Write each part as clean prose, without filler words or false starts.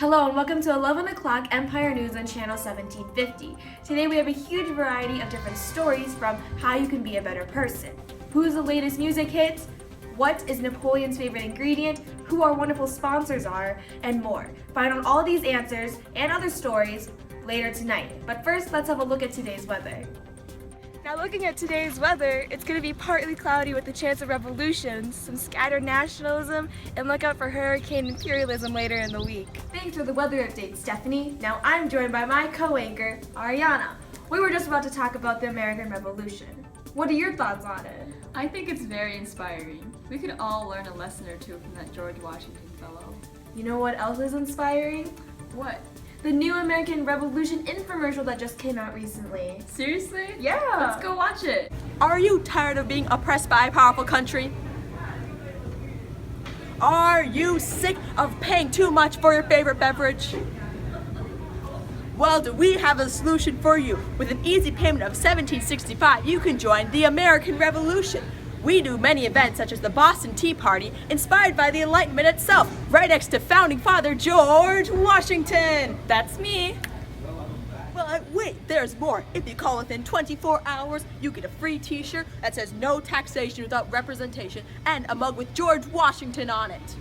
Hello and welcome to 11 o'clock Empire News on Channel 1750. Today we have a huge variety of different stories from how you can be a better person, who's the latest music hits, what is Napoleon's favorite ingredient, who our wonderful sponsors are, and more. Find out all these answers and other stories later tonight. But first, let's have a look at today's weather. Now looking at today's weather, it's going to be partly cloudy with a chance of revolutions, some scattered nationalism, and look out for hurricane imperialism later in the week. Thanks for the weather update, Stephanie. Now I'm joined by my co-anchor, Ariana. We were just about to talk about the American Revolution. What are your thoughts on it? I think it's very inspiring. We can all learn a lesson or two from that George Washington fellow. You know what else is inspiring? What? The new American Revolution infomercial that just came out recently. Seriously? Yeah. Let's go watch it. Are you tired of being oppressed by a powerful country? Are you sick of paying too much for your favorite beverage? Well, do we have a solution for you? With an easy payment of $17.65, you can join the American Revolution. We do many events such as the Boston Tea Party, inspired by the Enlightenment itself, right next to founding father George Washington. That's me. Well, wait, there's more. If you call within 24 hours, you get a free t-shirt that says no taxation without representation and a mug with George Washington on it.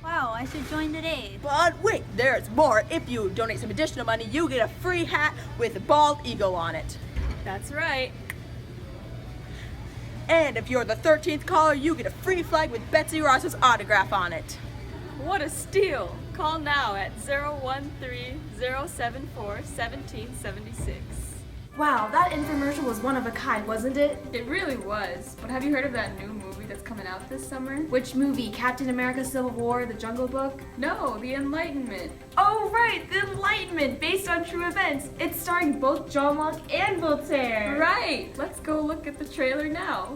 Wow, I should join today. But wait, there's more. If you donate some additional money, you get a free hat with a bald eagle on it. That's right. And if you're the 13th caller, you get a free flag with Betsy Ross's autograph on it. What a steal. Call now at 013-074-1776. Wow, that infomercial was one of a kind, wasn't it? It really was. But have you heard of that new movie that's coming out this summer? Which movie? Captain America Civil War, The Jungle Book? No, The Enlightenment. Oh right, The Enlightenment, based on true events. It's starring both John Locke and Voltaire. Right. Let's go look at the trailer now.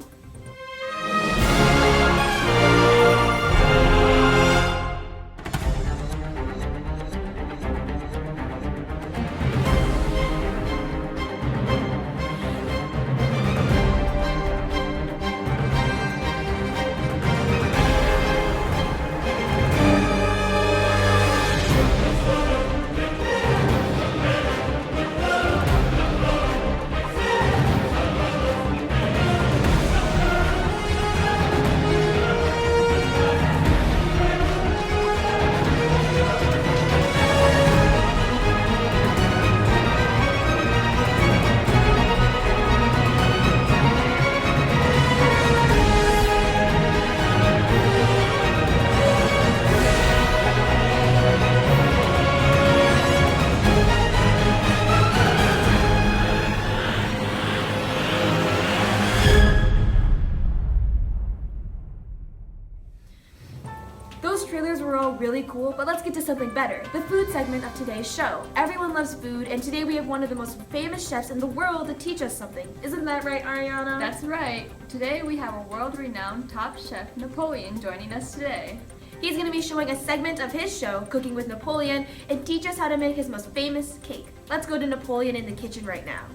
Those trailers were all really cool, but let's get to something better. The food segment of today's show. Everyone loves food, and today we have one of the most famous chefs in the world to teach us something. Isn't that right, Ariana? That's right. Today we have a world-renowned top chef, Napoleon, joining us today. He's going to be showing a segment of his show, Cooking with Napoleon, and teach us how to make his most famous cake. Let's go to Napoleon in the kitchen right now.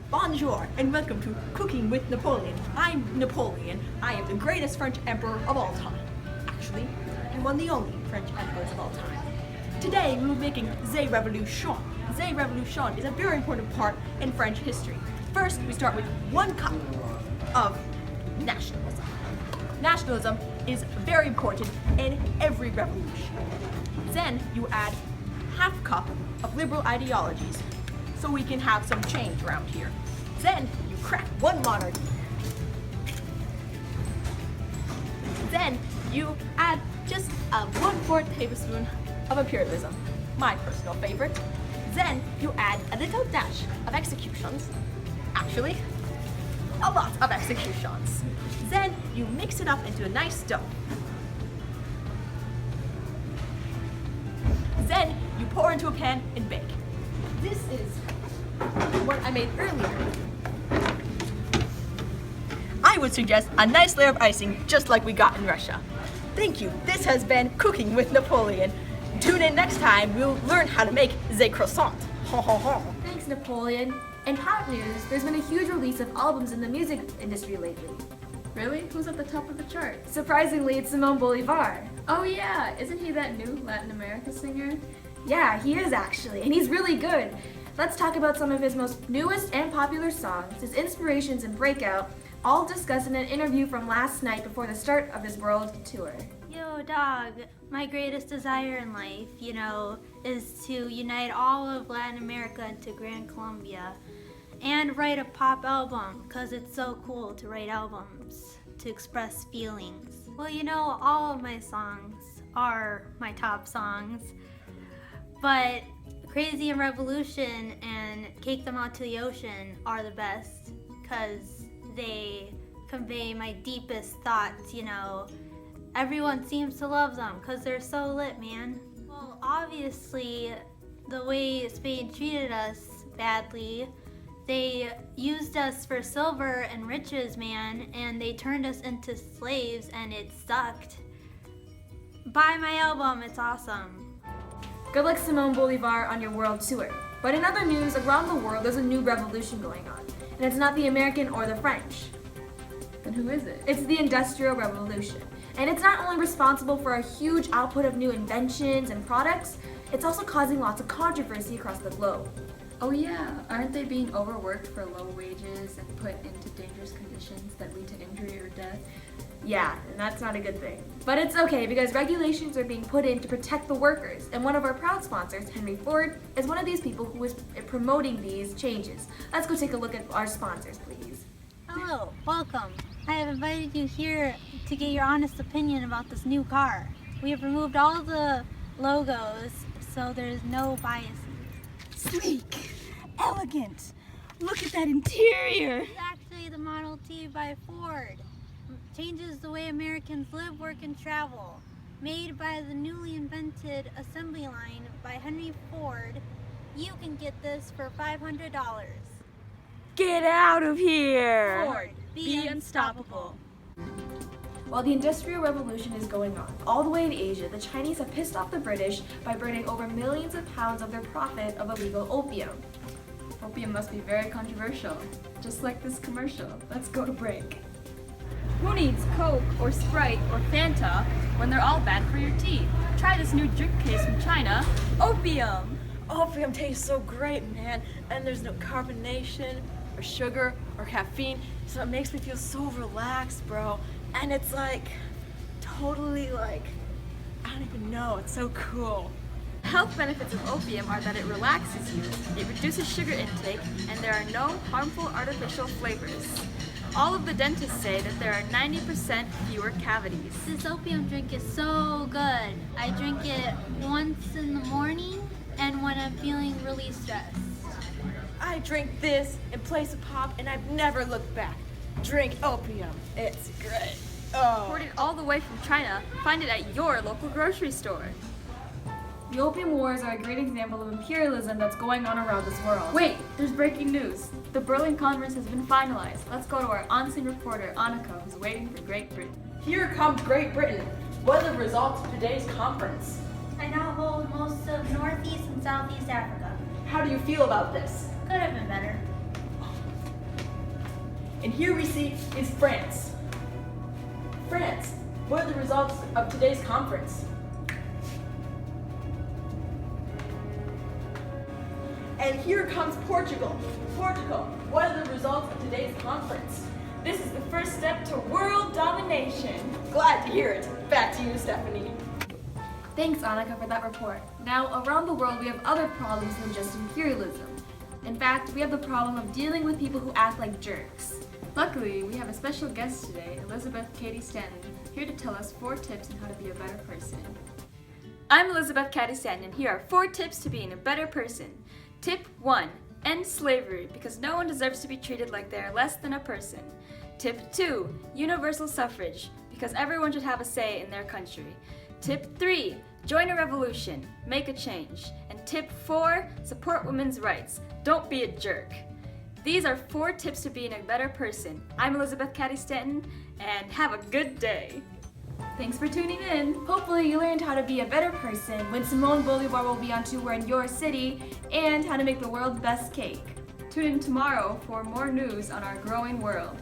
Bonjour, and welcome to Cooking with Napoleon. I'm Napoleon. I am the greatest French emperor of all time. Actually, I'm one of the only French emperors of all time. Today, we will be making the Revolution. The Revolution is a very important part in French history. First, we start with 1 cup of nationalism. Nationalism is very important in every revolution. Then you add ½ cup of liberal ideologies so we can have some change around here. Then you crack 1 monarchy. Then you add just a 1/4 tablespoon of imperialism, my personal favorite. Then you add a little dash of executions. Actually, a lot of executions. Then you mix it up into a nice dough. Then you pour into a pan and bake. This is what I made earlier. I would suggest a nice layer of icing just like we got in Russia. Thank you. This has been Cooking with Napoleon. Tune in next time. We'll learn how to make the croissant. Ho ho ho. Thanks, Napoleon. In pop news, there's been a huge release of albums in the music industry lately. Really? Who's at the top of the chart? Surprisingly, it's Simón Bolívar. Oh yeah, isn't he that new Latin America singer? Yeah, he is actually, and he's really good. Let's talk about some of his most newest and popular songs, his inspirations and breakout, all discussed in an interview from last night before the start of his world tour. Yo, dog, my greatest desire in life, is to unite all of Latin America into Gran Colombia and write a pop album, because it's so cool to write albums to express feelings. Well, all of my songs are my top songs, but Crazy and Revolution and Cake Them Out to the Ocean are the best, because they convey my deepest thoughts, Everyone seems to love them because they're so lit, man. Well, obviously, the way Spain treated us badly, they used us for silver and riches, man, and they turned us into slaves, and it sucked. Buy my album, it's awesome. Good luck, Simón Bolívar, on your world tour. But in other news, around the world, there's a new revolution going on, and it's not the American or the French. Then who is it? It's the Industrial Revolution. And it's not only responsible for a huge output of new inventions and products, it's also causing lots of controversy across the globe. Oh yeah, aren't they being overworked for low wages and put into dangerous conditions that lead to injury or death? Yeah, and that's not a good thing. But it's okay because regulations are being put in to protect the workers, and one of our proud sponsors, Henry Ford, is one of these people who is promoting these changes. Let's go take a look at our sponsors, please. Hello, welcome. I have invited you here to get your honest opinion about this new car. We have removed all the logos, so there's no bias. Sleek, elegant. Look at that interior. It's actually the Model T by Ford. Changes the way Americans live, work, and travel. Made by the newly invented assembly line by Henry Ford, you can get this for $500. Get out of here. Ford, be unstoppable. While the Industrial Revolution is going on, all the way in Asia, the Chinese have pissed off the British by burning over millions of pounds of their profit of illegal opium. Opium must be very controversial, just like this commercial. Let's go to break. Who needs Coke or Sprite or Fanta when they're all bad for your teeth? Try this new drink case from China, Opium. Opium tastes so great, man, and there's no carbonation or sugar or caffeine, so it makes me feel so relaxed, bro. And it's totally I don't even know, it's so cool. Health benefits of opium are that it relaxes you, it reduces sugar intake, and there are no harmful artificial flavors. All of the dentists say that there are 90% fewer cavities. This opium drink is so good. I drink it once in the morning and when I'm feeling really stressed. I drink this in place of pop, and I've never looked back. Drink opium. It's great. Oh. Imported all the way from China, find it at your local grocery store. The opium wars are a great example of imperialism that's going on around this world. Wait, there's breaking news. The Berlin Conference has been finalized. Let's go to our on-scene reporter, Annika, who's waiting for Great Britain. Here comes Great Britain. What are the results of today's conference? I now hold most of Northeast and Southeast Africa. How do you feel about this? Could have been better. And here we see is France. France, what are the results of today's conference? And here comes Portugal. Portugal, what are the results of today's conference? This is the first step to world domination. Glad to hear it. Back to you, Stephanie. Thanks, Annika, for that report. Now, around the world, we have other problems than just imperialism. In fact, we have the problem of dealing with people who act like jerks. Luckily, we have a special guest today, Elizabeth Cady Stanton, here to tell us 4 tips on how to be a better person. I'm Elizabeth Cady Stanton. Here are 4 tips to being a better person. Tip 1. End slavery, because no one deserves to be treated like they are less than a person. Tip 2. Universal suffrage, because everyone should have a say in their country. Tip 3. Join a revolution. Make a change. And tip 4. Support women's rights. Don't be a jerk. These are 4 tips to being a better person. I'm Elizabeth Cady Stanton, and have a good day. Thanks for tuning in. Hopefully you learned how to be a better person when Simón Bolívar will be on tour in your city and how to make the world's best cake. Tune in tomorrow for more news on our growing world.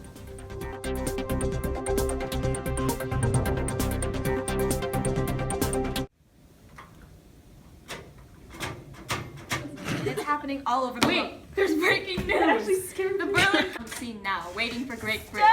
and it's happening all over the world. Wait, there's breaking news! That actually scared me. The Berlin scene now, waiting for Great Britain.